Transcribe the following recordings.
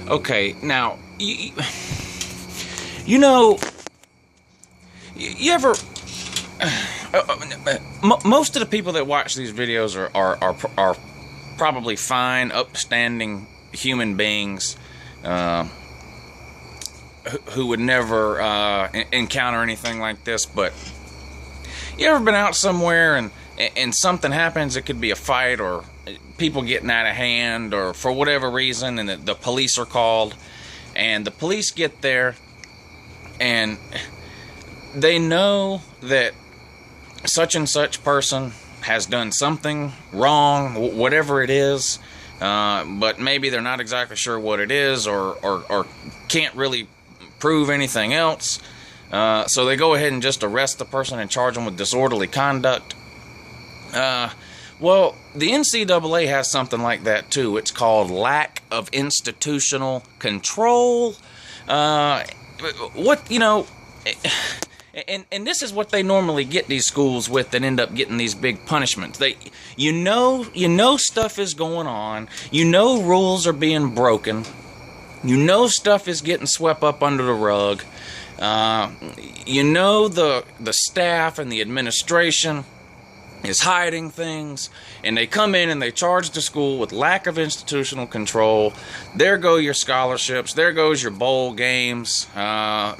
Okay, now, you know, you ever... most of the people that watch these videos are probably fine, upstanding human beings who would never encounter anything like this. But you ever been out somewhere and something happens? It could be a fight or people getting out of hand or for whatever reason, and the police are called, and the police get there and they know that such and such person has done something wrong, whatever it is, but maybe they're not exactly sure what it is or can't really prove anything else. So they go ahead and just arrest the person and charge them with disorderly conduct. Well, the NCAA has something like that too. It's called lack of institutional control. And this is what they normally get these schools with that end up getting these big punishments. You know stuff is going on. You know rules are being broken. You know stuff is getting swept up under the rug. You know the staff and the administration is hiding things, and they come in and they charge the school with lack of institutional control. There go your scholarships, there goes your bowl games, on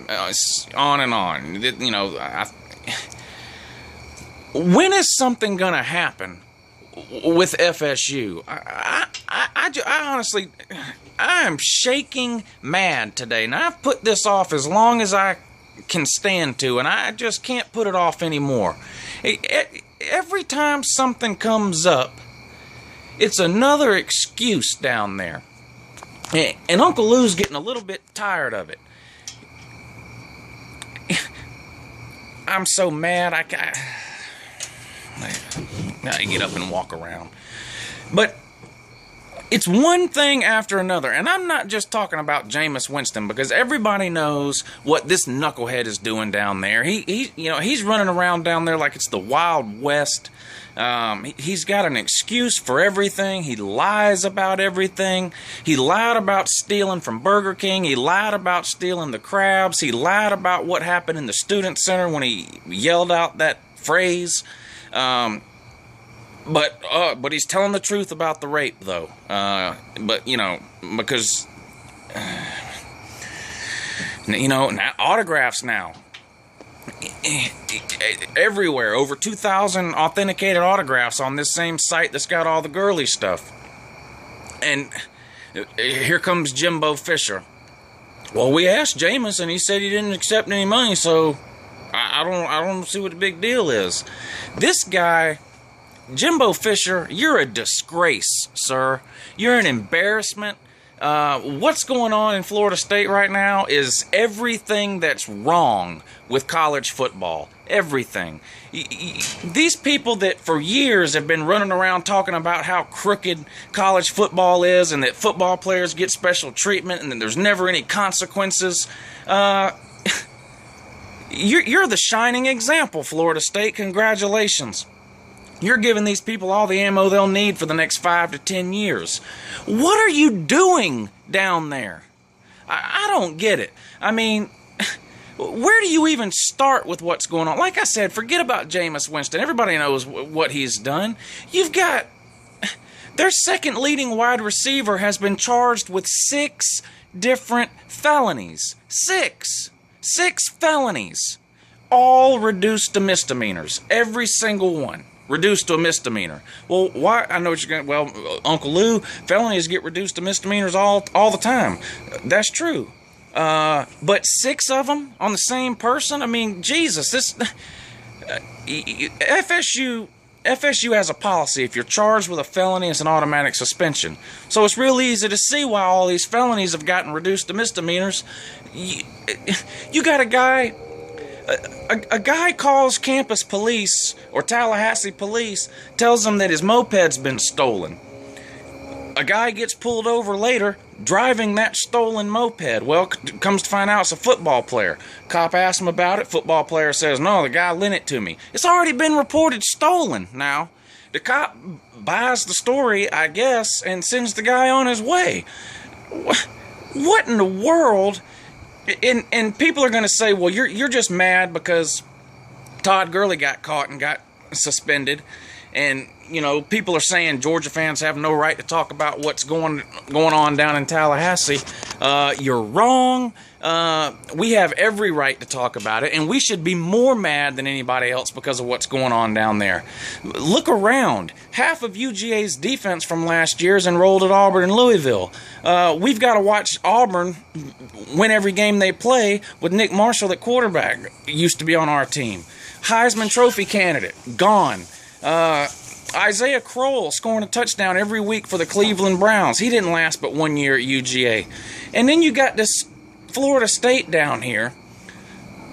and on. You know, when is something gonna happen with FSU? I honestly, I am shaking mad today. Now, I've put this off as long as I can stand to, and I just can't put it off anymore. Every time something comes up, it's another excuse down there. And Uncle Lou's getting a little bit tired of it. I'm so mad, I get up and walk around. But it's one thing after another, and I'm not just talking about Jameis Winston, because everybody knows what this knucklehead is doing down there. He's running around down there like it's the Wild West. He's got an excuse for everything. He lies about everything. He lied about stealing from Burger King. He lied about stealing the crabs. He lied about what happened in the student center when he yelled out that phrase. But he's telling the truth about the rape, though. Because, now autographs now. Everywhere. Over 2,000 authenticated autographs on this same site that's got all the girly stuff. And here comes Jimbo Fisher. Well, we asked Jameis, and he said he didn't accept any money, so I don't see what the big deal is. This guy, Jimbo Fisher, you're a disgrace, sir. You're an embarrassment. What's going on in Florida State right now is everything that's wrong with college football. Everything. These people that for years have been running around talking about how crooked college football is and that football players get special treatment and that there's never any consequences. You're the shining example, Florida State. Congratulations. You're giving these people all the ammo they'll need for the next 5 to 10 years. What are you doing down there? I don't get it. I mean, where do you even start with what's going on? Like I said, forget about Jameis Winston. Everybody knows what he's done. You've got... Their second leading wide receiver has been charged with 6 different felonies. 6 felonies. All reduced to misdemeanors. Every single one. Reduced to a misdemeanor. Well, why? I know what you're going to... Well, Uncle Lou, felonies get reduced to misdemeanors all the time. That's true. But 6 of them on the same person? I mean, Jesus, this... FSU has a policy. If you're charged with a felony, it's an automatic suspension. So it's real easy to see why all these felonies have gotten reduced to misdemeanors. You got a guy... A guy calls campus police or Tallahassee police, tells them that his moped's been stolen. A guy gets pulled over later driving that stolen moped. Well, comes to find out it's a football player. Cop asks him about it. Football player says, no, the guy lent it to me. It's already been reported stolen now. The cop buys the story, I guess, and sends the guy on his way. What in the world? And people are going to say, well, you're just mad because Todd Gurley got caught and got suspended. And, you know, people are saying Georgia fans have no right to talk about what's going on down in Tallahassee. You're wrong. We have every right to talk about it, and we should be more mad than anybody else because of what's going on down there. Look around. Half of UGA's defense from last year is enrolled at Auburn and Louisville. We've got to watch Auburn win every game they play with Nick Marshall at quarterback. Used to be on our team. Heisman Trophy candidate, gone. Isaiah Crowell scoring a touchdown every week for the Cleveland Browns. He didn't last but 1 year at UGA. And then you got this Florida State down here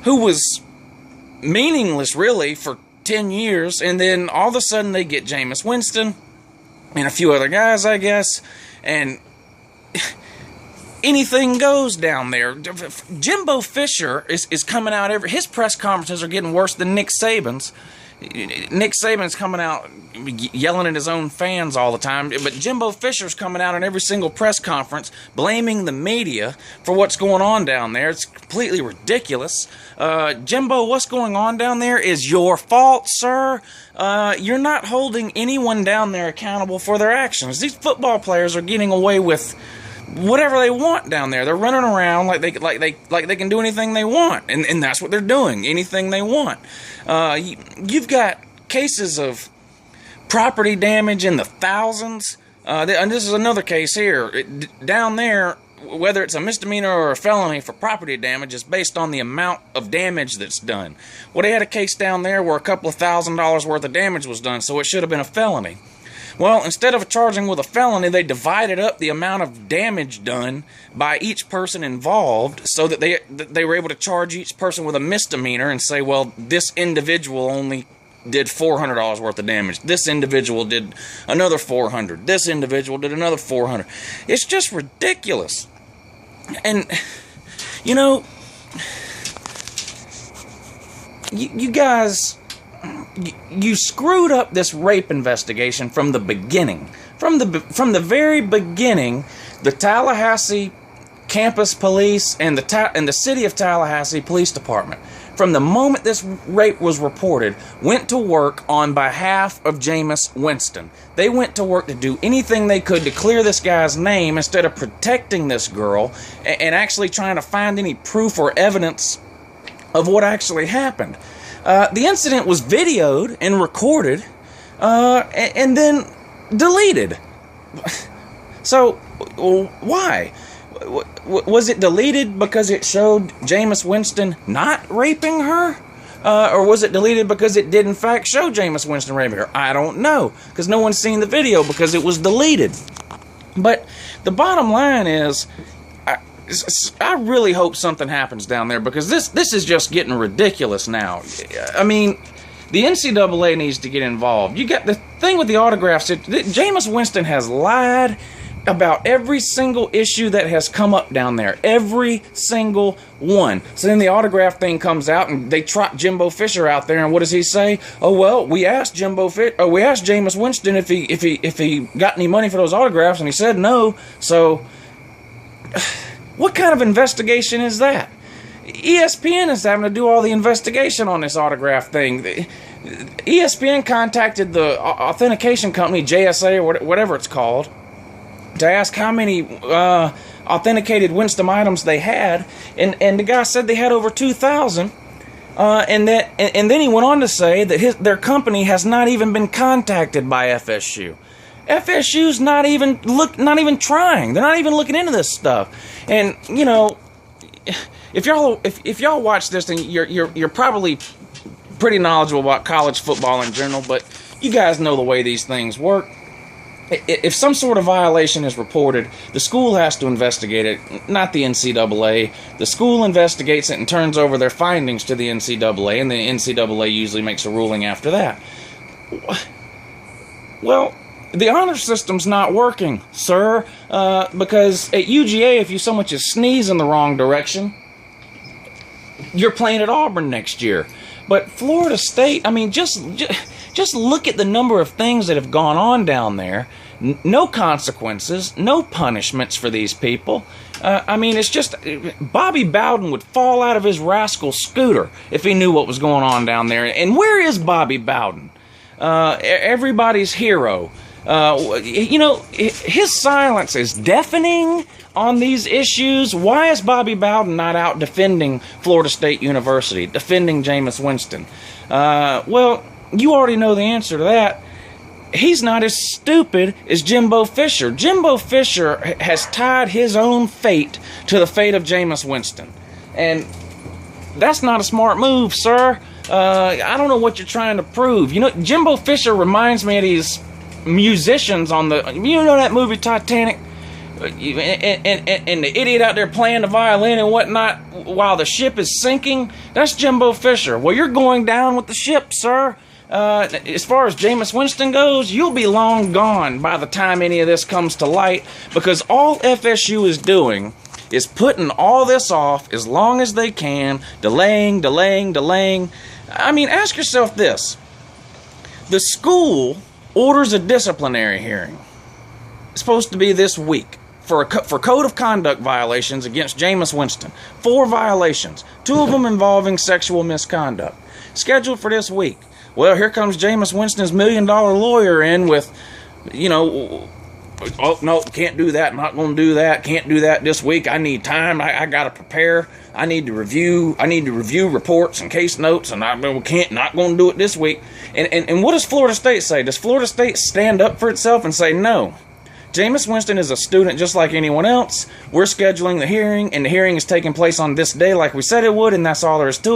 who was meaningless really for 10 years, and then all of a sudden they get Jameis Winston and a few other guys, I guess, and anything goes down there. Jimbo Fisher is coming out his press conferences are getting worse than Nick Saban's. Nick Saban's coming out yelling at his own fans all the time, but Jimbo Fisher's coming out in every single press conference blaming the media for what's going on down there. It's completely ridiculous. Jimbo, what's going on down there is your fault, sir. You're not holding anyone down there accountable for their actions. These football players are getting away with whatever they want down there. They're running around like they can do anything they want, and that's what they're doing. Anything they want. You've got cases of property damage in the thousands. And this is another case here. Down there, whether it's a misdemeanor or a felony for property damage is based on the amount of damage that's done. Well, they had a case down there where a couple of $1,000s worth of damage was done, so it should have been a felony. Well, instead of charging with a felony, they divided up the amount of damage done by each person involved so that they were able to charge each person with a misdemeanor and say, well, this individual only did $400 worth of damage. This individual did another $400. This individual did another $400. It's just ridiculous. And, you know, you guys, you screwed up this rape investigation from the beginning. From the very beginning, the Tallahassee campus police and the city of Tallahassee police department, from the moment this rape was reported, went to work on behalf of Jameis Winston. They went to work to do anything they could to clear this guy's name instead of protecting this girl and actually trying to find any proof or evidence of what actually happened. The incident was videoed and recorded and then deleted. So, why? Was it deleted because it showed Jameis Winston not raping her? Or was it deleted because it did in fact show Jameis Winston raping her? I don't know, because no one's seen the video because it was deleted. But the bottom line is, I really hope something happens down there, because this is just getting ridiculous now. I mean, the NCAA needs to get involved. You got the thing with the autographs. Jameis Winston has lied about every single issue that has come up down there. Every single one. So then the autograph thing comes out and they trot Jimbo Fisher out there, and what does he say? Oh, well, we asked Jameis Winston if he got any money for those autographs, and he said no. So what kind of investigation is that? ESPN is having to do all the investigation on this autograph thing. ESPN contacted the authentication company, JSA or whatever it's called, to ask how many authenticated Winston items they had, and the guy said they had over 2,000. And then he went on to say that their company has not even been contacted by FSU. FSU's not even trying. They're not even looking into this stuff. And you know, if y'all watch this, then you're probably pretty knowledgeable about college football in general. But you guys know the way these things work. If some sort of violation is reported, the school has to investigate it, not the NCAA. The school investigates it and turns over their findings to the NCAA, and the NCAA usually makes a ruling after that. Well, the honor system's not working, sir, because at UGA, if you so much as sneeze in the wrong direction, you're playing at Auburn next year. But Florida State, I mean, just look at the number of things that have gone on down there. No consequences, no punishments for these people. I mean, it's just, Bobby Bowden would fall out of his rascal scooter if he knew what was going on down there. And where is Bobby Bowden? Everybody's hero. You know, his silence is deafening on these issues. Why is Bobby Bowden not out defending Florida State University, defending Jameis Winston? Well, you already know the answer to that. He's not as stupid as Jimbo Fisher. Jimbo Fisher has tied his own fate to the fate of Jameis Winston. And that's not a smart move, sir. I don't know what you're trying to prove. You know, Jimbo Fisher reminds me of these musicians on the... You know that movie Titanic? And the idiot out there playing the violin and whatnot while the ship is sinking? That's Jimbo Fisher. Well, you're going down with the ship, sir. As far as Jameis Winston goes, you'll be long gone by the time any of this comes to light, because all FSU is doing is putting all this off as long as they can, delaying. I mean, ask yourself this. The school orders a disciplinary hearing. It's supposed to be this week for code of conduct violations against Jameis Winston. 4 violations, 2 of them involving sexual misconduct. Scheduled for this week. Well, here comes Jameis Winston's $1 million lawyer in with, you know, oh, no, can't do that, not going to do that, can't do that this week, I need time, I got to prepare, I need to review reports and case notes, and not going to do it this week. And what does Florida State say? Does Florida State stand up for itself and say, no, Jameis Winston is a student just like anyone else, we're scheduling the hearing, and the hearing is taking place on this day like we said it would, and that's all there is to it.